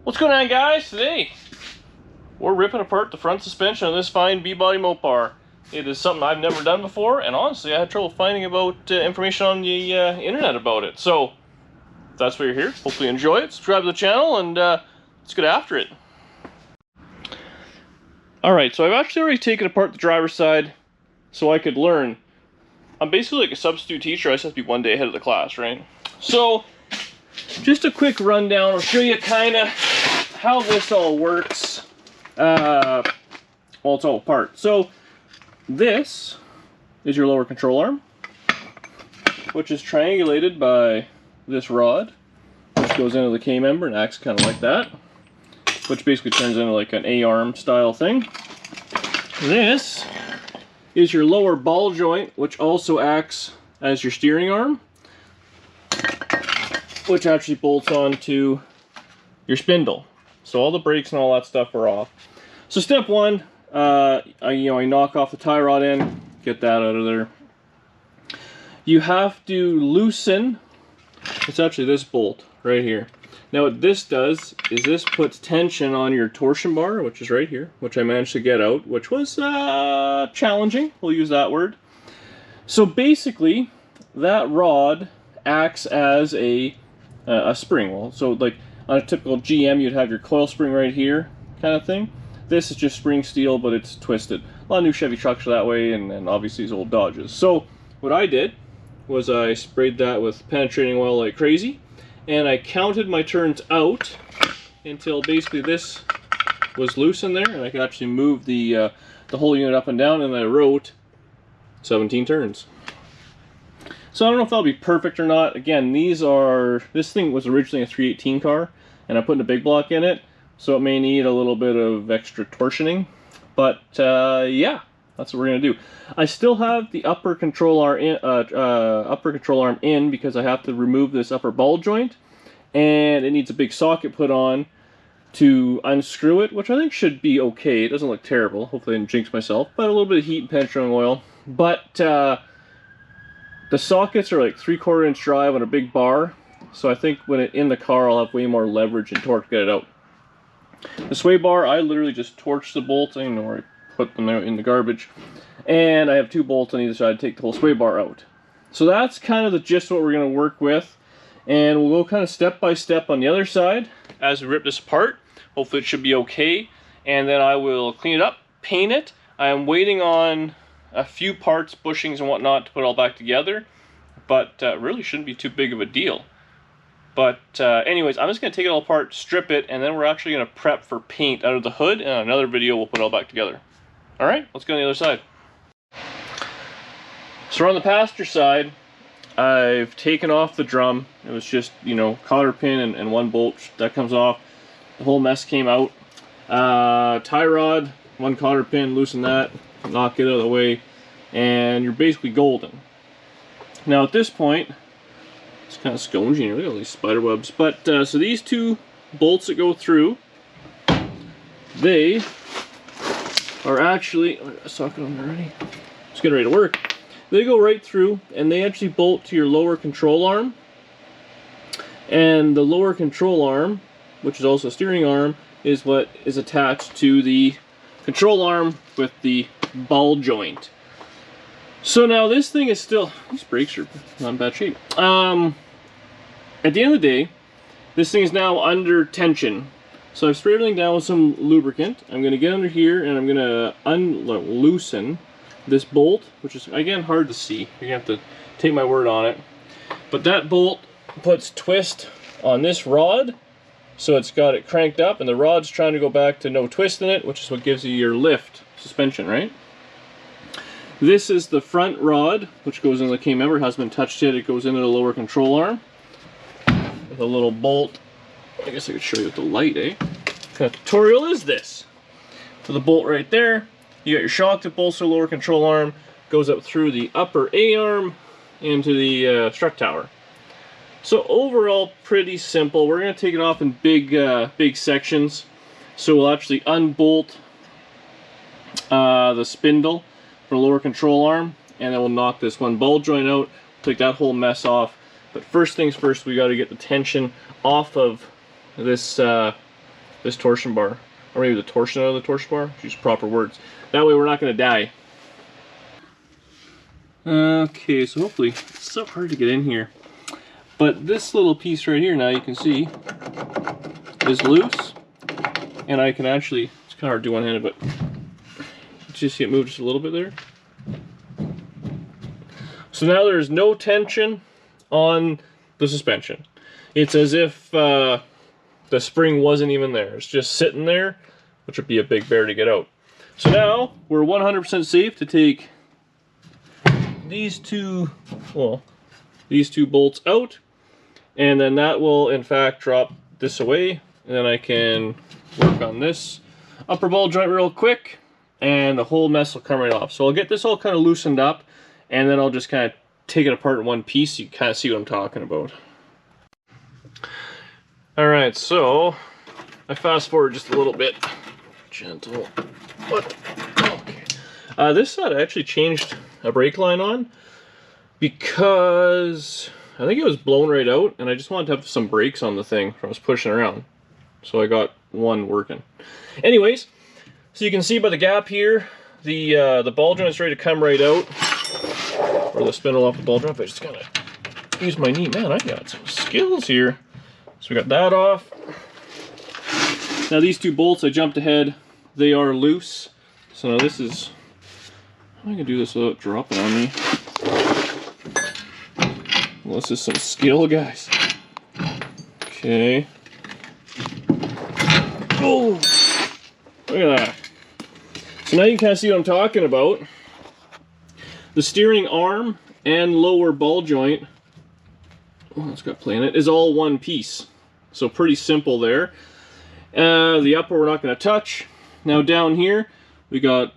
What's going on, guys? Today we're ripping apart the front suspension of this fine B-body Mopar. It is something I've never done before, and honestly I had trouble finding about information on the internet about it. So if that's why you're here, hopefully you enjoy it. Subscribe to the channel and let's get after it. Alright, so I've actually already taken apart the driver's side so I could learn. I'm basically like a substitute teacher. I just have to be one day ahead of the class, right? So just a quick rundown. I'll show you kind of how this all works. Well, it's all apart. So this is your lower control arm, which is triangulated by this rod, which goes into the K-member and acts kind of like that, which basically turns into like an A-arm style thing. This is your lower ball joint, which also acts as your steering arm, which actually bolts onto your spindle. So all the brakes and all that stuff are off. So step one, I knock off the tie rod end, get that out of there. You have to loosen, it's actually this bolt right here. Now what this does is this puts tension on your torsion bar, which is right here, which I managed to get out, which was challenging, we'll use that word. So basically, that rod acts as a spring. Well, so like on a typical GM, you'd have your coil spring right here, kind of thing. This is just spring steel, but it's twisted. A lot of new Chevy trucks are that way, and obviously these old Dodges. So what I did was I sprayed that with penetrating oil like crazy, and I counted my turns out until basically this was loose in there, and I could actually move the whole unit up and down, and I wrote 17 turns. So I don't know if that'll be perfect or not. Again, this thing was originally a 318 car, and I'm putting a big block in it, so it may need a little bit of extra torsioning. But yeah, that's what we're gonna do. I still have the upper control arm in because I have to remove this upper ball joint, and it needs a big socket put on to unscrew it, which I think should be okay. It doesn't look terrible. Hopefully I didn't jinx myself. But a little bit of heat and penetrating oil. But the sockets are like 3/4 inch drive on a big bar, so I think when in the car I'll have way more leverage and torque to get it out. The sway bar, I literally just torched the bolts. I don't know where I put them out in the garbage. And I have 2 bolts on either side to take the whole sway bar out. So that's kind of the gist of what we're going to work with. And we'll go kind of step by step on the other side as we rip this apart. Hopefully it should be okay. And then I will clean it up, paint it. I am waiting on a few parts, bushings and whatnot to put it all back together. But really shouldn't be too big of a deal. But anyways, I'm just going to take it all apart, strip it, and then we're actually going to prep for paint out of the hood. And in another video, we'll put it all back together. Alright, let's go on the other side. So on the passenger side, I've taken off the drum. It was just, cotter pin and 1 bolt that comes off. The whole mess came out. Tie rod, 1 cotter pin, loosen that, knock it out of the way, and you're basically golden. Now at this point, it's kind of sconging. Look at all these spider webs. But so these 2 bolts that go through, they are actually, I got a socket on there already. It's getting ready to work. They go right through, and they actually bolt to your lower control arm. And the lower control arm, which is also a steering arm, is what is attached to the control arm with the ball joint. So now this thing is still, these brakes are not in bad shape. At the end of the day, this thing is now under tension. So I've sprayed everything down with some lubricant. I'm going to get under here and I'm going to loosen this bolt, which is, again, hard to see. You're going to have to take my word on it. But that bolt puts twist on this rod, so it's got it cranked up, and the rod's trying to go back to no twist in it, which is what gives you your lift suspension, right? This is the front rod, which goes into the K-member. It hasn't been touched yet. It goes into the lower control arm with a little bolt. I guess I could show you with the light, eh? What kind of tutorial is this? So the bolt right there. You got your shock that bolts the lower control arm, goes up through the upper A-arm into the strut tower. So overall, pretty simple. We're going to take it off in big sections. So we'll actually unbolt the spindle for the lower control arm, and then we'll knock this 1 ball joint out, take that whole mess off. But first things first, we got to get the tension off of this this torsion bar, or maybe the torsion of the torsion bar. Use proper words. That way we're not going to die. Okay, so hopefully it's so hard to get in here, but this little piece right here, now you can see, is loose, and I can actually, it's kind of hard to do one-handed, but just see it move just a little bit there. So now there's no tension on the suspension. It's as if the spring wasn't even there. It's just sitting there, which would be a big bear to get out. So now we're 100% safe to take these two bolts out, and then that will in fact drop this away, and then I can work on this upper ball joint real quick, and the whole mess will come right off. So I'll get this all kind of loosened up, and then I'll just kind of take it apart in one piece so you kind of see what I'm talking about. Alright, so I fast forward just a little bit. Gentle. What? Okay. This side I actually changed a brake line on because I think it was blown right out, and I just wanted to have some brakes on the thing I was pushing around. So I got one working. Anyways, so you can see by the gap here, the ball joint is ready to come right out. Or the spindle off the ball joint. I just gotta use my knee. Man, I got some skills here. So we got that off. Now these two bolts, I jumped ahead. They are loose. So now this is, I can do this without dropping on me. Well, this is some skill, guys. Okay. Oh, look at that. So now you can kind of see what I'm talking about. The steering arm and lower ball joint, oh, it's got play in it, is all one piece. So pretty simple there. The upper we're not going to touch. Now down here, we got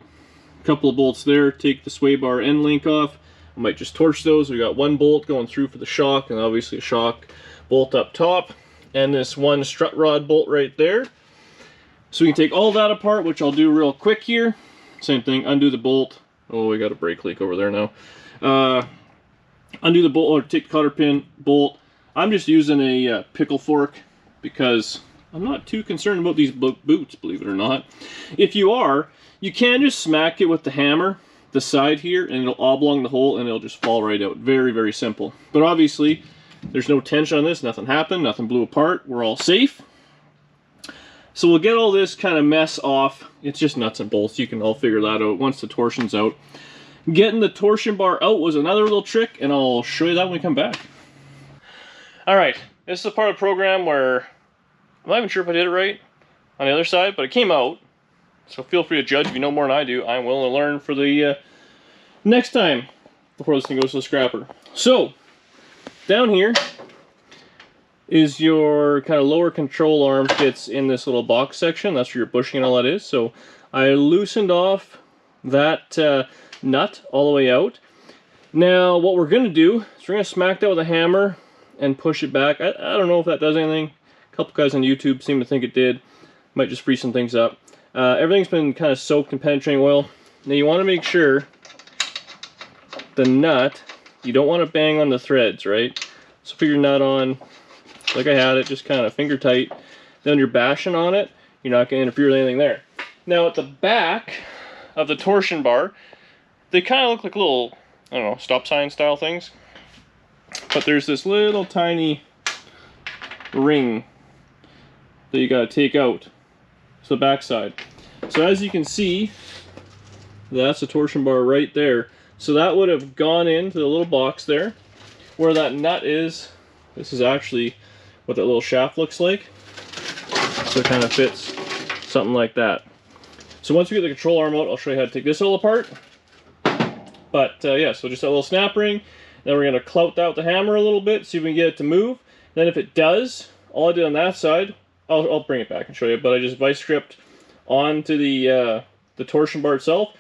a couple of bolts there. Take the sway bar end link off. I might just torch those. We got one bolt going through for the shock, and obviously a shock bolt up top, and this one strut rod bolt right there. So we can take all that apart, which I'll do real quick here. Same thing, undo the bolt. Oh, we got a brake leak over there now. Undo the bolt, or take the cotter pin, bolt. I'm just using a pickle fork because I'm not too concerned about these boots, believe it or not. If you are, you can just smack it with the hammer, the side here, and it'll oblong the hole and it'll just fall right out. Very, very simple. But obviously, there's no tension on this, nothing happened, nothing blew apart, we're all safe. So we'll get all this kind of mess off. It's just nuts and bolts. You can all figure that out once the torsion's out. Getting the torsion bar out was another little trick, and I'll show you that when we come back. Alright, this is a part of the program where I'm not even sure if I did it right on the other side, but it came out. So feel free to judge if you know more than I do. I'm willing to learn for the next time before this thing goes to the scrapper. So, down here is your kind of lower control arm, fits in this little box section. That's where your bushing and all that is. So I loosened off that nut all the way out. Now what we're going to do is we're going to smack that with a hammer and push it back. I don't know if that does anything. A couple guys on YouTube seem to think it did. Might just free some things up. Everything's been kind of soaked in penetrating oil. Now you want to make sure the nut, you don't want to bang on the threads, right? So put your nut on like I had it, just kind of finger tight. Then you're bashing on it, you're not going to interfere with anything there. Now at the back of the torsion bar, they kind of look like little, I don't know, stop sign style things. But there's this little tiny ring that you got to take out. It's the back side. So as you can see, that's the torsion bar right there. So that would have gone into the little box there. Where that nut is, this is actually what that little shaft looks like. So it kind of fits something like that. So once we get the control arm out, I'll show you how to take this all apart. But yeah, so just that little snap ring. Then we're going to clout that with the hammer a little bit, see if we can get it to move. Then if it does, all I did on that side, I'll bring it back and show you, but I just vice gripped onto the torsion bar itself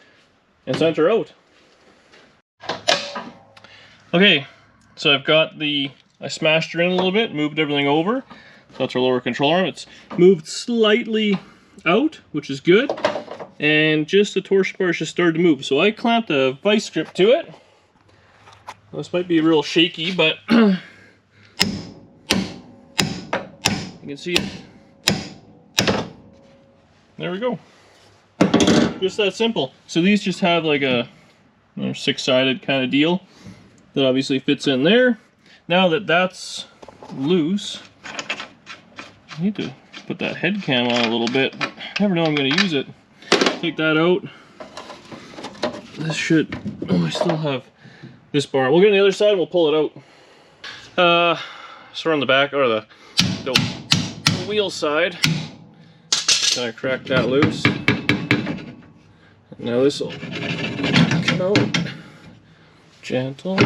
and sent her out. Okay, so I've got I smashed her in a little bit, moved everything over. So that's our lower control arm. It's moved slightly out, which is good. And just the torsion bar just started to move. So I clamped a vice grip to it. This might be real shaky, but you can see it there we go. Just that simple. So these just have like a six-sided kind of deal that obviously fits in there. Now that that's loose, I need to put that head cam on a little bit. I never know I'm going to use it. Take that out. This should, oh, I still have this bar. We'll get on the other side and we'll pull it out. So we're on the back, or the wheel side. Kind of crack that loose. Now this will come out. Gentle.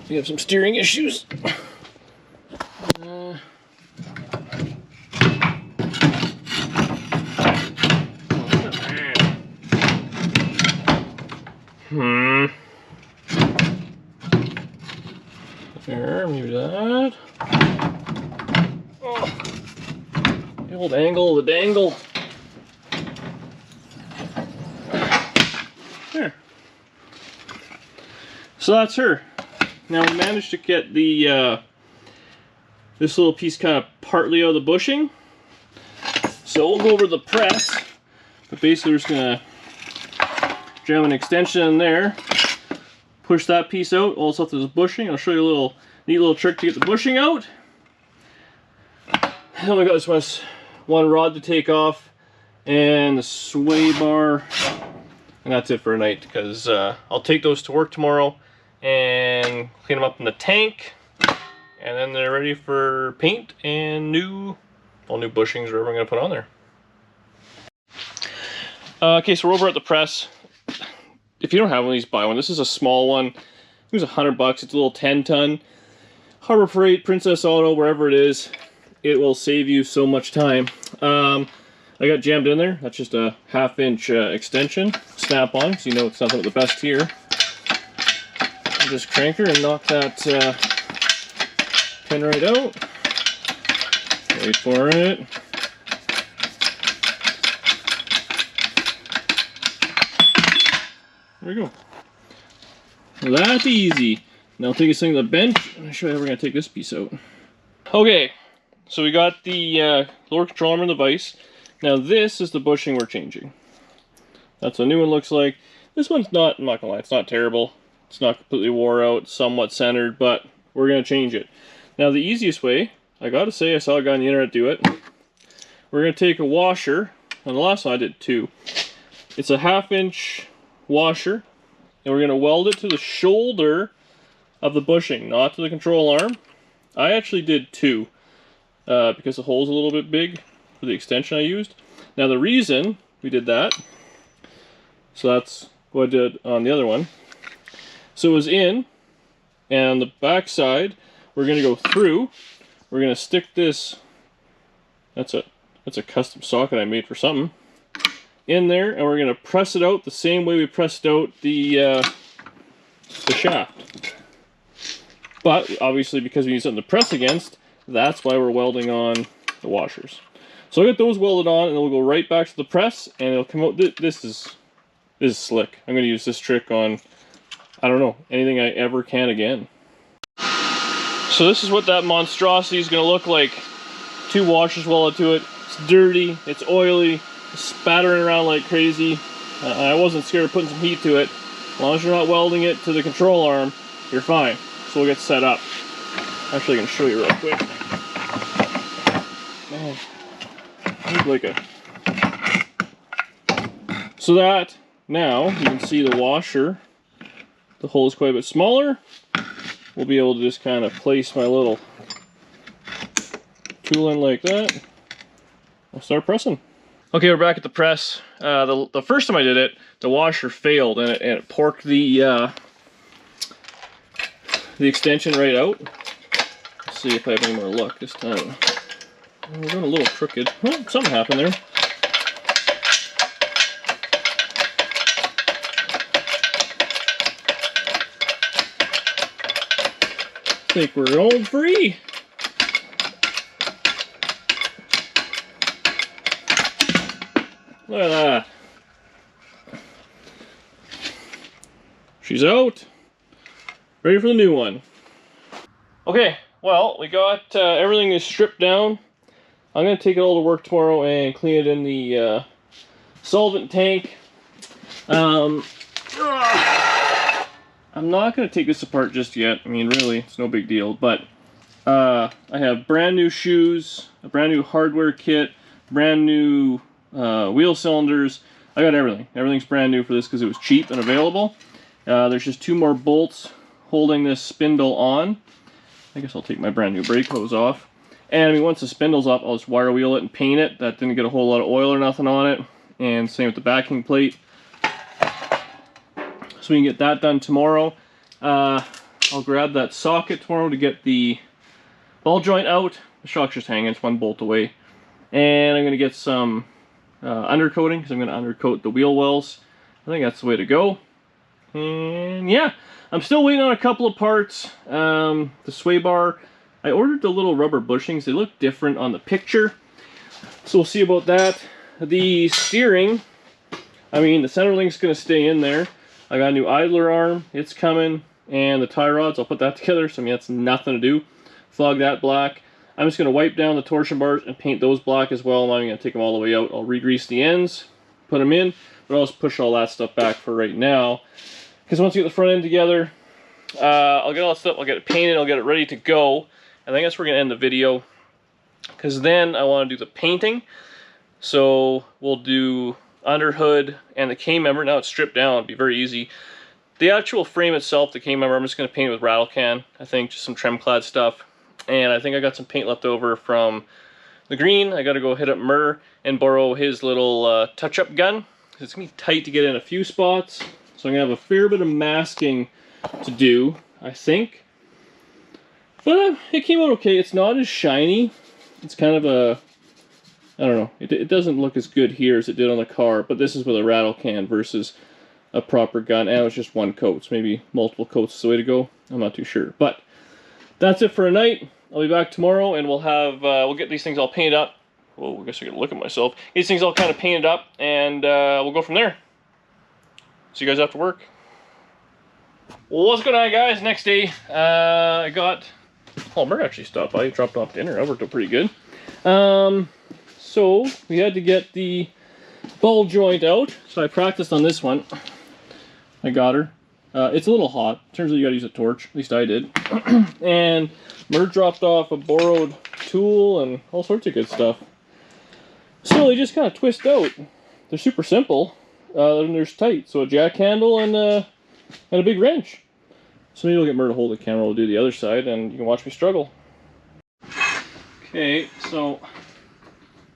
We have some steering issues. There, maybe that. Oh, the old angle of the dangle. There. So that's her. Now we managed to get the this little piece kind of partly out of the bushing. So we'll go over the press, but basically we're just gonna jam an extension in there, push that piece out. Also, if there's a bushing, I'll show you a little neat little trick to get the bushing out. Then we got this one rod to take off and the sway bar, and that's it for a night, because I'll take those to work tomorrow and clean them up in the tank, and then they're ready for paint and new bushings or whatever I'm going to put on there. Okay, so we're over at the press. If you don't have one of these, buy one. This is a small one. It was $100. It's a little 10-ton. Harbor Freight, Princess Auto, wherever it is, it will save you so much time. I got jammed in there. That's just a 1/2-inch extension. Snap on, so you know it's nothing but the best here. I'll just crank her and knock that pin right out. Wait for it. There we go. That's easy. Now I'll take this thing to the bench and I'll show you how we're going to take this piece out. Okay, so we got the lower control arm and the vise. Now this is the bushing we're changing. That's what a new one looks like. This one's not, I'm not going to lie, it's not terrible. It's not completely wore out, somewhat centered, but we're going to change it. Now the easiest way, I got to say, I saw a guy on the internet do it. We're going to take a washer, and the last one I did too. It's a 1/2-inch washer, and we're going to weld it to the shoulder of the bushing, not to the control arm. I actually did 2 because the hole's a little bit big for the extension I used. Now the reason we did that, so that's what I did on the other one. So it was in, and on the back side we're going to go through. We're going to stick this, that's a custom socket I made for something, in there, and we're going to press it out the same way we pressed out the shaft. But obviously, because we need something to press against, that's why we're welding on the washers. So I'll get those welded on, and then we'll go right back to the press, and it'll come out. This is slick. I'm going to use this trick on, I don't know, anything I ever can again. So this is what that monstrosity is going to look like. 2 washers welded to it. It's dirty, it's oily, it's spattering around like crazy. I wasn't scared of putting some heat to it. As long as you're not welding it to the control arm, you're fine. So we'll get set up. Actually, I can show you real quick. Man, like a... So that, now, you can see the washer. The hole is quite a bit smaller. We'll be able to just kind of place my little tool in like that. I'll start pressing. Okay, we're back at the press. The first time I did it, the washer failed and it porked the extension right out. Let's see if I have any more luck this time. We're going a little crooked. Well, something happened there. I think we're going free. Look at that. She's out. Ready for the new one. Okay, well, we got everything is stripped down. I'm going to take it all to work tomorrow and clean it in the solvent tank. I'm not going to take this apart just yet. I mean, really, it's no big deal. But I have brand new shoes, a brand new hardware kit, brand new wheel cylinders. I got everything. Everything's brand new for this because it was cheap and available. There's just 2 more bolts holding this spindle on. I guess I'll take my brand new brake hose off. And I mean, once the spindle's up, I'll just wire wheel it and paint it. That didn't get a whole lot of oil or nothing on it. And same with the backing plate. So we can get that done tomorrow. I'll grab that socket tomorrow to get the ball joint out. The shock's just hanging, it's 1 bolt away. And I'm going to get some undercoating, because I'm going to undercoat the wheel wells. I think that's the way to go. And yeah, I'm still waiting on a couple of parts. The sway bar, I ordered the little rubber bushings. They look different on the picture, so we'll see about that. The steering, I mean, the center link's going to stay in there. I got a new idler arm, it's coming, and the tie rods, I'll put that together, so I mean, that's nothing to do. Fog that black. I'm just going to wipe down the torsion bars and paint those black as well. I'm not even going to take them all the way out. I'll re-grease the ends, put them in, but I'll just push all that stuff back for right now. Because once you get the front end together, I'll get all that stuff, I'll get it painted, I'll get it ready to go. I think that's where we're going to end the video. Because then I want to do the painting. So we'll do under hood and the K-member. Now it's stripped down, it'll be very easy. The actual frame itself, the K-member, I'm just going to paint it with rattle can. I think just some trim clad stuff. And I think I got some paint left over from the green. I got to go hit up Murr and borrow his little touch-up gun. It's going to be tight to get in a few spots. So I'm going to have a fair bit of masking to do, I think. But it came out okay. It's not as shiny. It's kind of a, I don't know. It doesn't look as good here as it did on the car. But this is with a rattle can versus a proper gun. And it was just 1 coat. So maybe multiple coats is the way to go. I'm not too sure. But that's it for a night. I'll be back tomorrow and we'll have, we'll get these things all painted up. Whoa, I guess I gotta look at myself. Get these things all kind of painted up and we'll go from there. See you guys after work. Well, what's going on, guys? Next day, I got, oh, Murr actually stopped by. He dropped off dinner. That worked out pretty good. So we had to get the ball joint out. So I practiced on this one. I got her. It's a little hot. Turns out you gotta use a torch. At least I did. And Murr dropped off a borrowed tool and all sorts of good stuff. So they just kind of twist out. They're super simple. And they're tight. So a jack handle and a big wrench. So maybe I'll get Murr to hold the camera. We'll do the other side and you can watch me struggle. Okay, so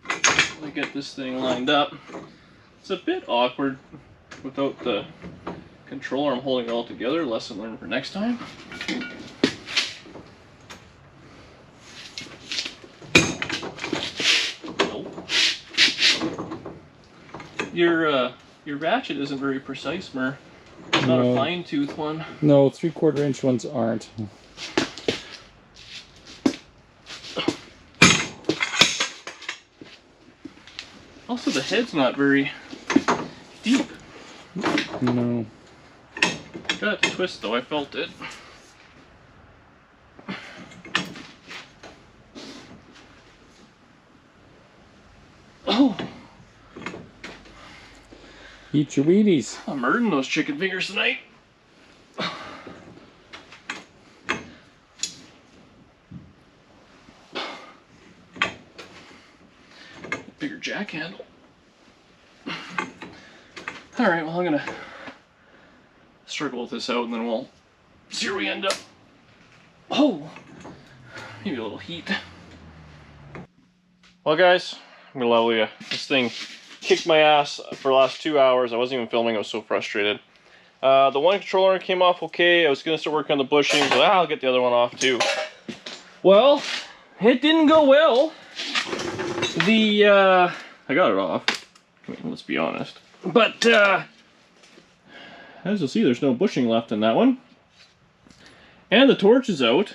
let me get this thing lined up. It's a bit awkward without the controller. I'm holding it all together. Lesson learned for next time. Nope. Your ratchet isn't very precise, Murr. It's not a fine tooth one. No, 3/4 inch ones aren't. Also, the head's not very deep. No. Got to twist though, I felt it. Oh! Eat your Wheaties. I'm murdering those chicken fingers tonight. Bigger jack handle. Alright, well I'm gonna struggle with this out and then we'll see where we end up. Oh! Maybe a little heat. Well guys, I'm gonna level you. This thing kicked my ass for the last 2 hours. I wasn't even filming, I was so frustrated. The one controller came off okay. I was gonna start working on the bushings, but I'll get the other one off too. Well, it didn't go well. I got it off. I mean, let's be honest. But, as you'll see, there's no bushing left in that one. And the torch is out.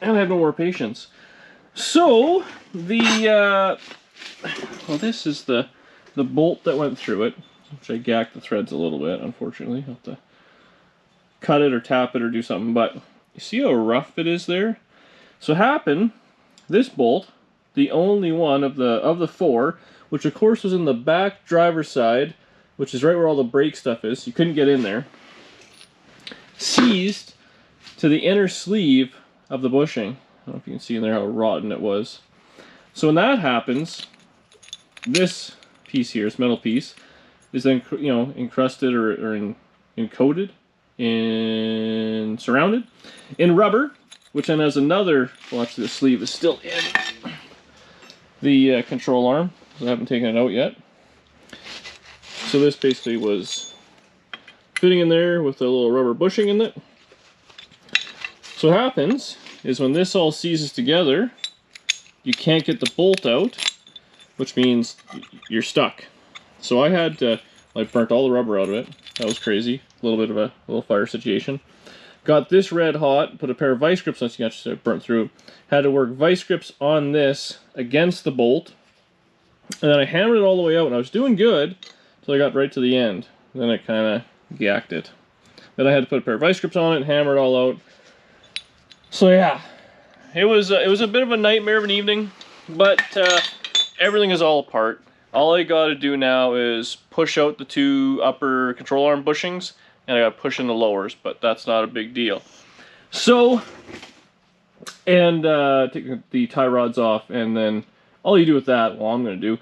And I have no more patience. So, well, this is the bolt that went through it, which I gacked the threads a little bit, unfortunately. I'll have to cut it or tap it or do something, but you see how rough it is there? So happened, this bolt the only one of the 4, which of course was in the back driver's side, which is right where all the brake stuff is. You couldn't get in there. Seized to the inner sleeve of the bushing. I don't know if you can see in there how rotten it was. So when that happens, this piece here, this metal piece, is then, you know, encrusted or encoded in surrounded in rubber, which then has another. Well, actually, the sleeve is still in the control arm, so I haven't taken it out yet. So this basically was fitting in there with a little rubber bushing in it. So what happens is when this all seizes together, you can't get the bolt out, which means you're stuck. So I had to, I burnt all the rubber out of it. That was crazy. A little bit of a little fire situation. Got this red hot, put a pair of vice grips on, so you actually burnt through. Had to work vice grips on this against the bolt. And then I hammered it all the way out, and I was doing good until I got right to the end. Then I kind of gacked it. Then I had to put a pair of vice grips on it and hammer it all out. So yeah, it was a bit of a nightmare of an evening, but everything is all apart. All I got to do now is push out the 2 upper control arm bushings, and I got to push in the lowers, but that's not a big deal. So, and take the tie rods off, and then all you do with that, well, I'm going to do,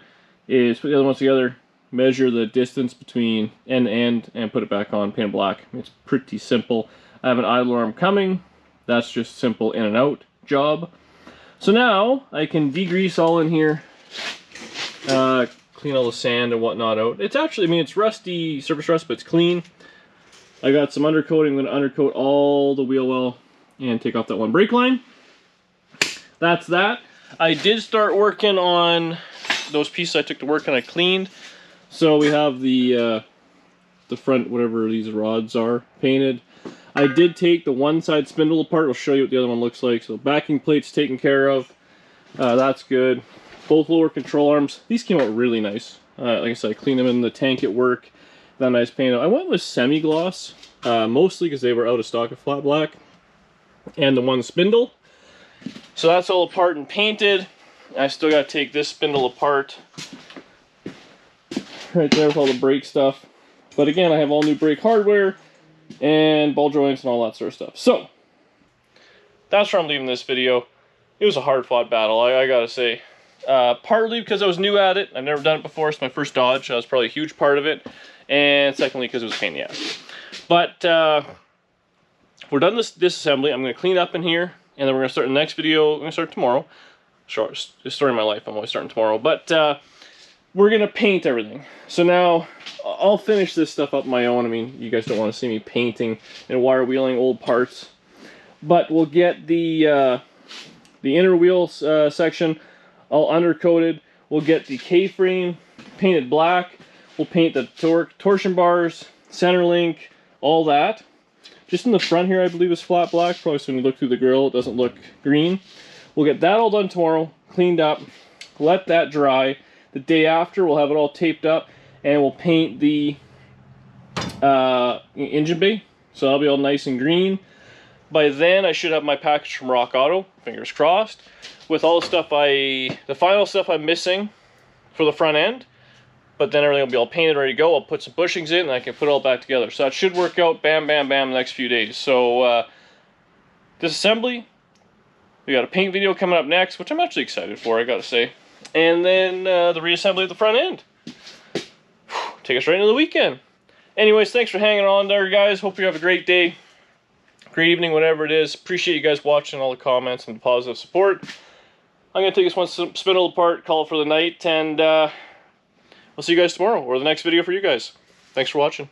is put the other ones together, measure the distance between end to end, and put it back on, paint it black. It's pretty simple. I have an idle arm coming. That's just simple in and out job. So now I can degrease all in here, clean all the sand and whatnot out. It's actually, I mean, it's rusty, surface rust, but it's clean. I got some undercoating. I'm going to undercoat all the wheel well and take off that one brake line. That's that. I did start working on those pieces I took to work and I cleaned. So we have the front, whatever these rods are, painted. I did take the one side spindle apart. I'll show you what the other one looks like. So backing plate's taken care of. That's good. Both lower control arms. These came out really nice. Like I said, I cleaned them in the tank at work. That nice paint. I went with semi-gloss, mostly because they were out of stock of flat black. And the one spindle. So that's all apart and painted. I still got to take this spindle apart. Right there with all the brake stuff. But again, I have all new brake hardware and ball joints and all that sort of stuff. So, that's where I'm leaving this video. It was a hard-fought battle, I gotta say. Partly because I was new at it. I've never done it before. It's my first Dodge. That was probably a huge part of it. And secondly, because it was a pain in the ass. But, we're done this disassembly. I'm going to clean up in here. And then we're going to start the next video. I'm going to start tomorrow. Short story of my life. I'm always starting tomorrow. But, we're going to paint everything. So now, I'll finish this stuff up on my own. I mean, you guys don't want to see me painting and wire wheeling old parts. But we'll get the inner wheel section all undercoated. We'll get the K-frame painted black. We'll paint the torsion bars, center link, all that. Just in the front here, I believe, is flat black. Probably so when you look through the grill, it doesn't look green. We'll get that all done tomorrow, cleaned up, let that dry. The day after, we'll have it all taped up, and we'll paint the engine bay. So that'll be all nice and green. By then, I should have my package from Rock Auto, fingers crossed, with all the stuff the final stuff I'm missing for the front end. But then everything will be all painted, ready to go. I'll put some bushings in, and I can put it all back together. So that should work out, bam, bam, bam, the next few days. So, disassembly. We got a paint video coming up next, which I'm actually excited for, I gotta say. And then the reassembly of the front end. Take us right into the weekend. Anyways, thanks for hanging on there, guys. Hope you have a great day, great evening, whatever it is. Appreciate you guys watching, all the comments and the positive support. I'm going to take this one spindle apart, call it for the night, and we'll see you guys tomorrow, or the next video for you guys. Thanks for watching.